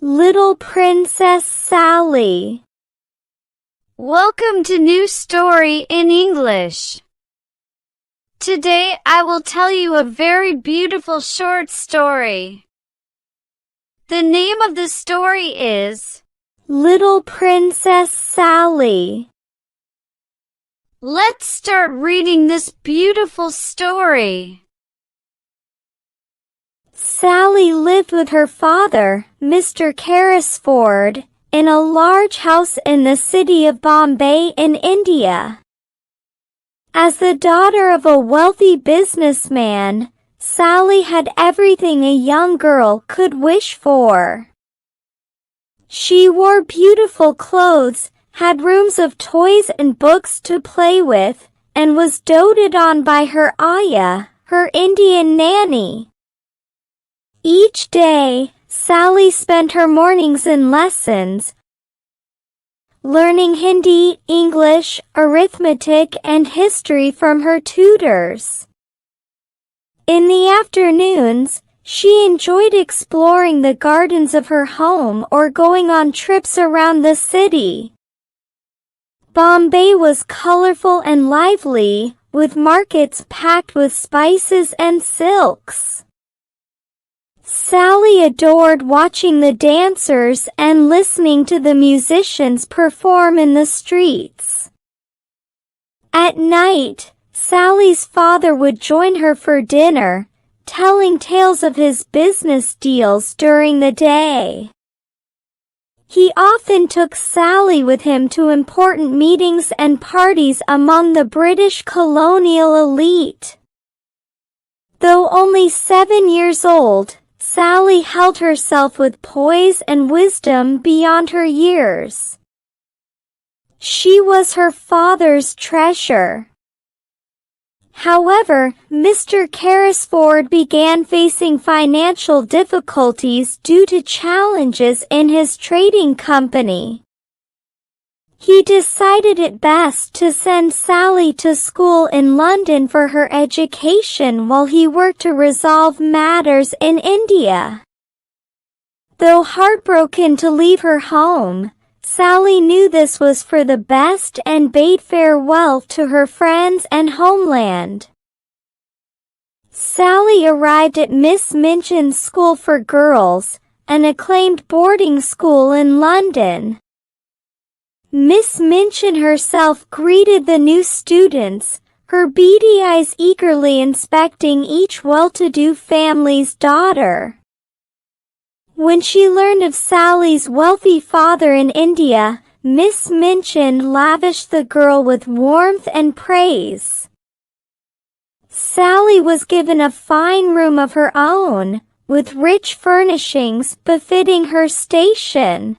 Little Princess Sally. Welcome to New Story in English. Today I will tell you a very beautiful short story. The name of the story is Little Princess Sally. Let's start reading this beautiful story. Sally lived with her father, Mr. Carrisford, in a large house in the city of Bombay in India. As the daughter of a wealthy businessman, Sally had everything a young girl could wish for. She wore beautiful clothes, had rooms of toys and books to play with, and was doted on by her ayah, her Indian nanny. Each day, Sally spent her mornings in lessons, learning Hindi, English, arithmetic, and history from her tutors. In the afternoons, she enjoyed exploring the gardens of her home or going on trips around the city. Bombay was colorful and lively, with markets packed with spices and silks. Sally adored watching the dancers and listening to the musicians perform in the streets. At night, Sally's father would join her for dinner, telling tales of his business deals during the day. He often took Sally with him to important meetings and parties among the British colonial elite. Though only 7 years old, Sally held herself with poise and wisdom beyond her years. She was her father's treasure. However, Mr. Carrisford began facing financial difficulties due to challenges in his trading company. He decided it best to send Sally to school in London for her education while he worked to resolve matters in India. Though heartbroken to leave her home, Sally knew this was for the best and bade farewell to her friends and homeland. Sally arrived at Miss Minchin's School for Girls, an acclaimed boarding school in London. Miss Minchin herself greeted the new students, her beady eyes eagerly inspecting each well-to-do family's daughter. When she learned of Sally's wealthy father in India, Miss Minchin lavished the girl with warmth and praise. Sally was given a fine room of her own, with rich furnishings befitting her station.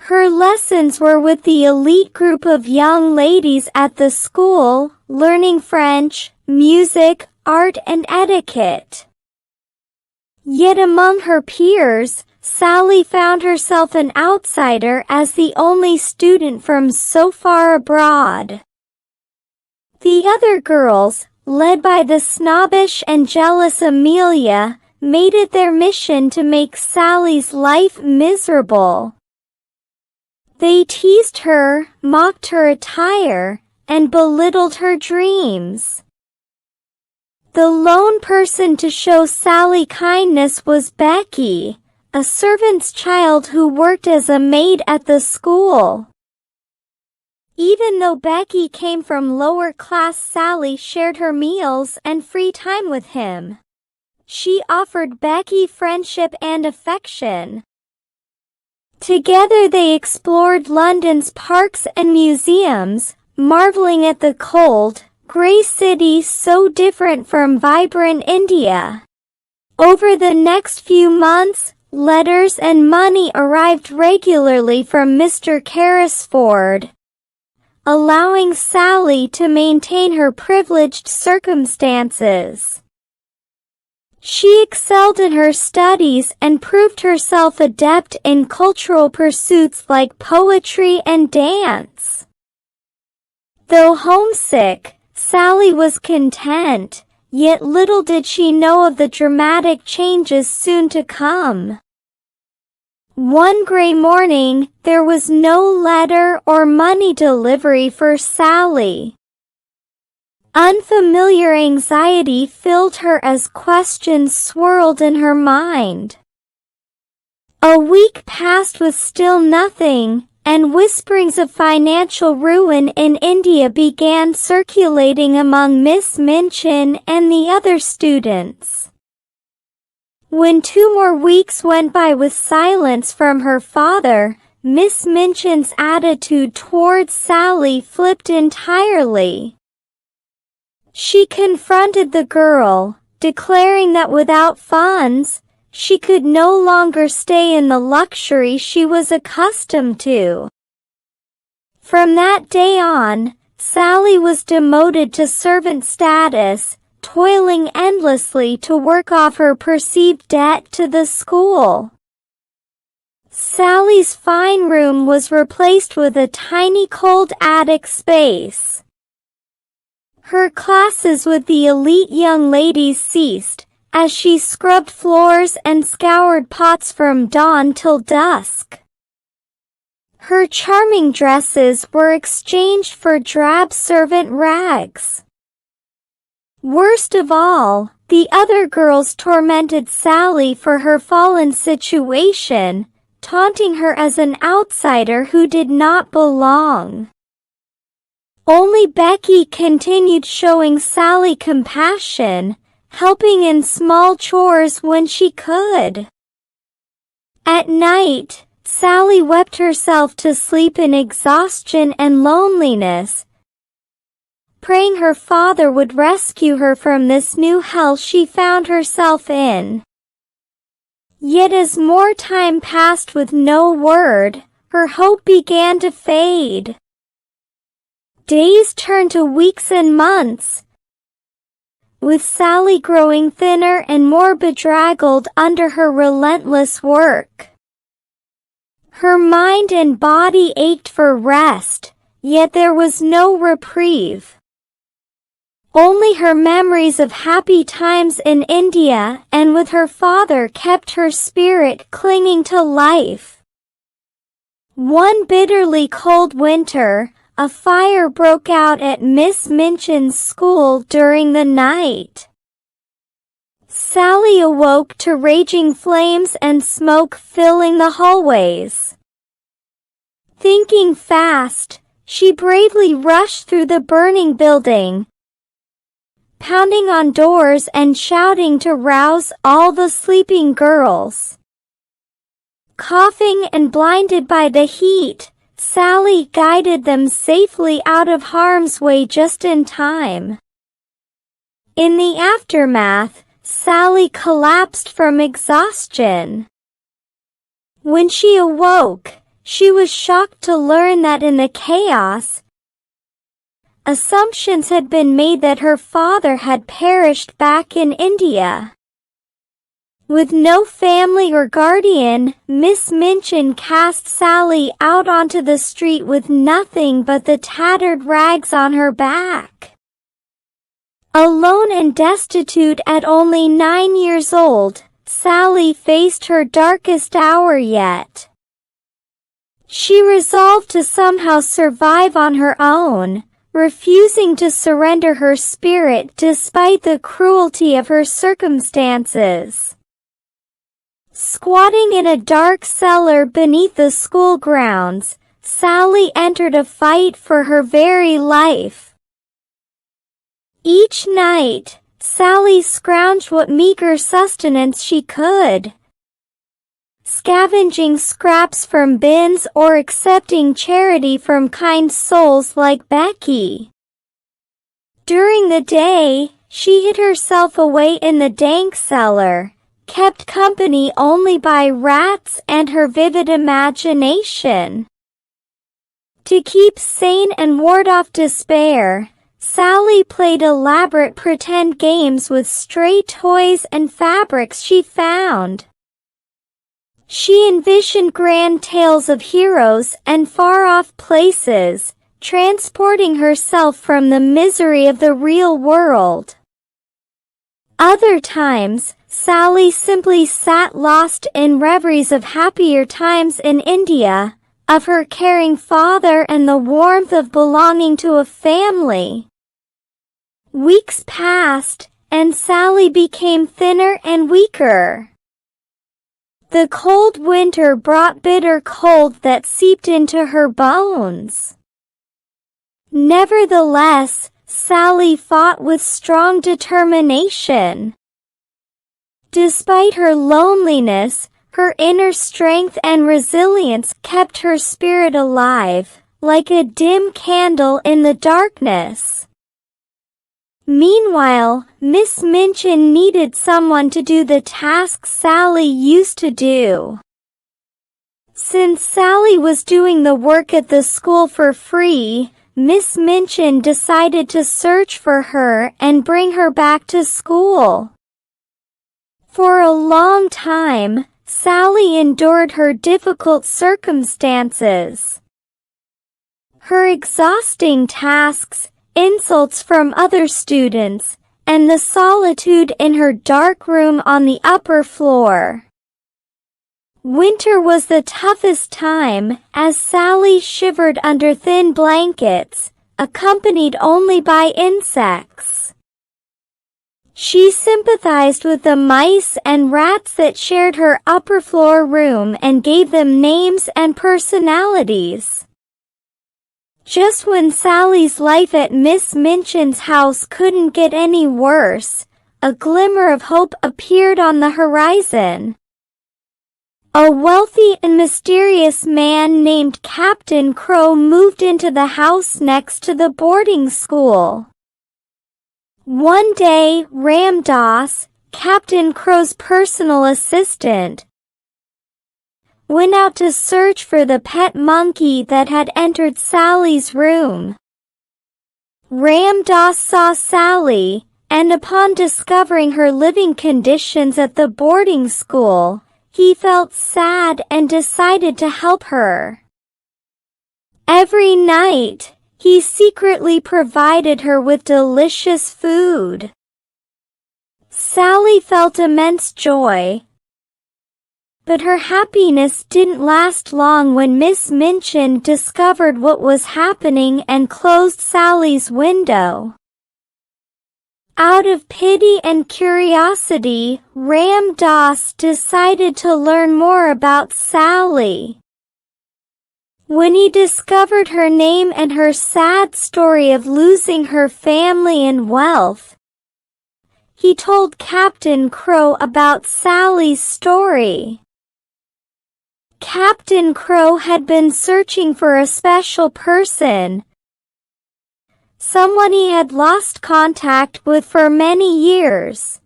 Her lessons were with the elite group of young ladies at the school, learning French, music, art and etiquette. Yet among her peers, Sally found herself an outsider as the only student from so far abroad. The other girls, led by the snobbish and jealous Amelia, made it their mission to make Sally's life miserable. They teased her, mocked her attire, and belittled her dreams. The lone person to show Sally kindness was Becky, a servant's child who worked as a maid at the school. Even though Becky came from lower class, Sally shared her meals and free time with him. She offered Becky friendship and affection. Together they explored London's parks and museums, marveling at the cold, grey city so different from vibrant India. Over the next few months, letters and money arrived regularly from Mr. Carrisford, allowing Sally to maintain her privileged circumstances. She excelled in her studies and proved herself adept in cultural pursuits like poetry and dance. Though homesick, Sally was content, yet little did she know of the dramatic changes soon to come. One gray morning, there was no letter or money delivery for Sally. Unfamiliar anxiety filled her as questions swirled in her mind. A week passed with still nothing, and whisperings of financial ruin in India began circulating among Miss Minchin and the other students. When 2 more weeks went by with silence from her father, Miss Minchin's attitude towards Sally flipped entirely. She confronted the girl, declaring that without funds, she could no longer stay in the luxury she was accustomed to. From that day on, Sally was demoted to servant status, toiling endlessly to work off her perceived debt to the school. Sally's fine room was replaced with a tiny cold attic space. Her classes with the elite young ladies ceased, as she scrubbed floors and scoured pots from dawn till dusk. Her charming dresses were exchanged for drab servant rags. Worst of all, the other girls tormented Sally for her fallen situation, taunting her as an outsider who did not belong. Only Becky continued showing Sally compassion, helping in small chores when she could. At night, Sally wept herself to sleep in exhaustion and loneliness, praying her father would rescue her from this new hell she found herself in. Yet as more time passed with no word, her hope began to fade. Days turned to weeks and months, with Sally growing thinner and more bedraggled under her relentless work. Her mind and body ached for rest, yet there was no reprieve. Only her memories of happy times in India and with her father kept her spirit clinging to life. One bitterly cold winter, a fire broke out at Miss Minchin's school during the night. Sally awoke to raging flames and smoke filling the hallways. Thinking fast, she bravely rushed through the burning building, pounding on doors and shouting to rouse all the sleeping girls. Coughing and blinded by the heat, Sally guided them safely out of harm's way just in time. In the aftermath, Sally collapsed from exhaustion. When she awoke, she was shocked to learn that in the chaos, assumptions had been made that her father had perished back in India. With no family or guardian, Miss Minchin cast Sally out onto the street with nothing but the tattered rags on her back. Alone and destitute at only 9 years old, Sally faced her darkest hour yet. She resolved to somehow survive on her own, refusing to surrender her spirit despite the cruelty of her circumstances. Squatting in a dark cellar beneath the school grounds, Sally entered a fight for her very life. Each night, Sally scrounged what meager sustenance she could, scavenging scraps from bins or accepting charity from kind souls like Becky. During the day, she hid herself away in the dank cellar, kept company only by rats and her vivid imagination. To keep sane and ward off despair, Sally played elaborate pretend games with stray toys and fabrics she found. She envisioned grand tales of heroes and far-off places, transporting herself from the misery of the real world. Other times, Sally simply sat lost in reveries of happier times in India, of her caring father and the warmth of belonging to a family. Weeks passed, and Sally became thinner and weaker. The cold winter brought bitter cold that seeped into her bones. Nevertheless, Sally fought with strong determination. Despite her loneliness, her inner strength and resilience kept her spirit alive, like a dim candle in the darkness. Meanwhile, Miss Minchin needed someone to do the tasks Sally used to do. Since Sally was doing the work at the school for free, Miss Minchin decided to search for her and bring her back to school. For a long time, Sally endured her difficult circumstances. Her exhausting tasks, insults from other students, and the solitude in her dark room on the upper floor. Winter was the toughest time, as Sally shivered under thin blankets, accompanied only by insects. She sympathized with the mice and rats that shared her upper floor room and gave them names and personalities. Just when Sally's life at Miss Minchin's house couldn't get any worse, a glimmer of hope appeared on the horizon. A wealthy and mysterious man named Captain Crow moved into the house next to the boarding school. One day, Ram Dass, Captain Crow's personal assistant, went out to search for the pet monkey that had entered Sally's room. Ram Dass saw Sally, and upon discovering her living conditions at the boarding school, he felt sad and decided to help her. Every night, he secretly provided her with delicious food. Sally felt immense joy. But her happiness didn't last long when Miss Minchin discovered what was happening and closed Sally's window. Out of pity and curiosity, Ram Dass decided to learn more about Sally. When he discovered her name and her sad story of losing her family and wealth, he told Captain Crow about Sally's story. Captain Crow had been searching for a special person, someone he had lost contact with for many years.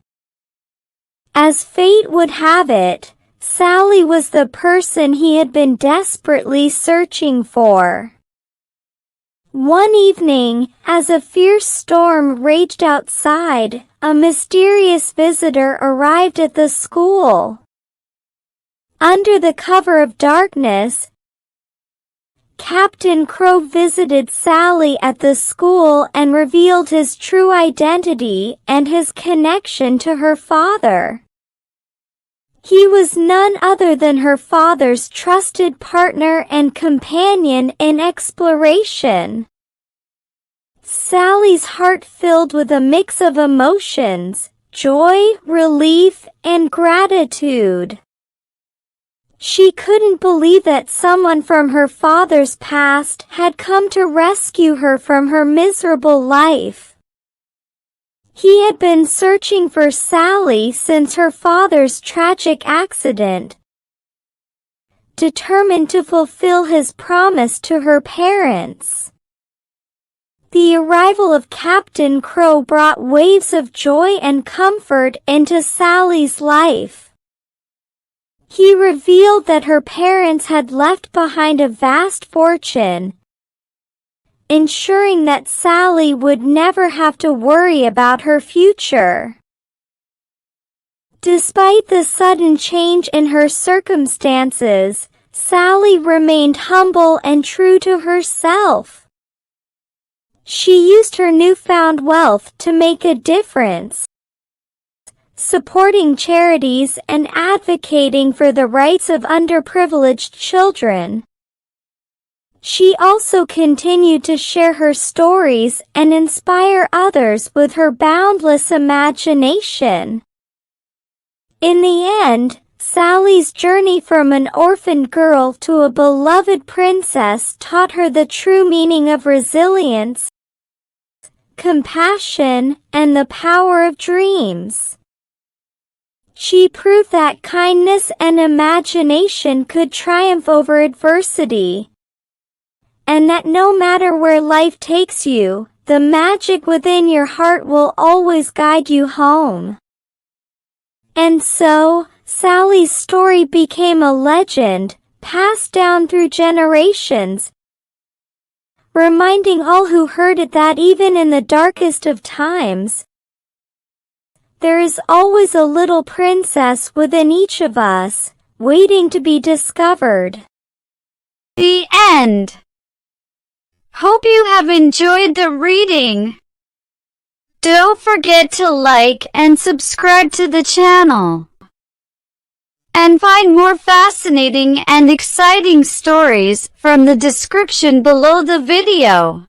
As fate would have it, Sally was the person he had been desperately searching for. One evening, as a fierce storm raged outside, a mysterious visitor arrived at the school. Under the cover of darkness, Captain Crow visited Sally at the school and revealed his true identity and his connection to her father. He was none other than her father's trusted partner and companion in exploration. Sally's heart filled with a mix of emotions, joy, relief, and gratitude. She couldn't believe that someone from her father's past had come to rescue her from her miserable life. He had been searching for Sally since her father's tragic accident, determined to fulfill his promise to her parents. The arrival of Captain Crow brought waves of joy and comfort into Sally's life. He revealed that her parents had left behind a vast fortune, ensuring that Sally would never have to worry about her future. Despite the sudden change in her circumstances, Sally remained humble and true to herself. She used her newfound wealth to make a difference, supporting charities and advocating for the rights of underprivileged children. She also continued to share her stories and inspire others with her boundless imagination. In the end, Sally's journey from an orphaned girl to a beloved princess taught her the true meaning of resilience, compassion, and the power of dreams. She proved that kindness and imagination could triumph over adversity, and that no matter where life takes you, the magic within your heart will always guide you home. And so, Sally's story became a legend, passed down through generations, reminding all who heard it that even in the darkest of times, there is always a little princess within each of us, waiting to be discovered. The end. Hope you have enjoyed the reading. Don't forget to like and subscribe to the channel. And find more fascinating and exciting stories from the description below the video.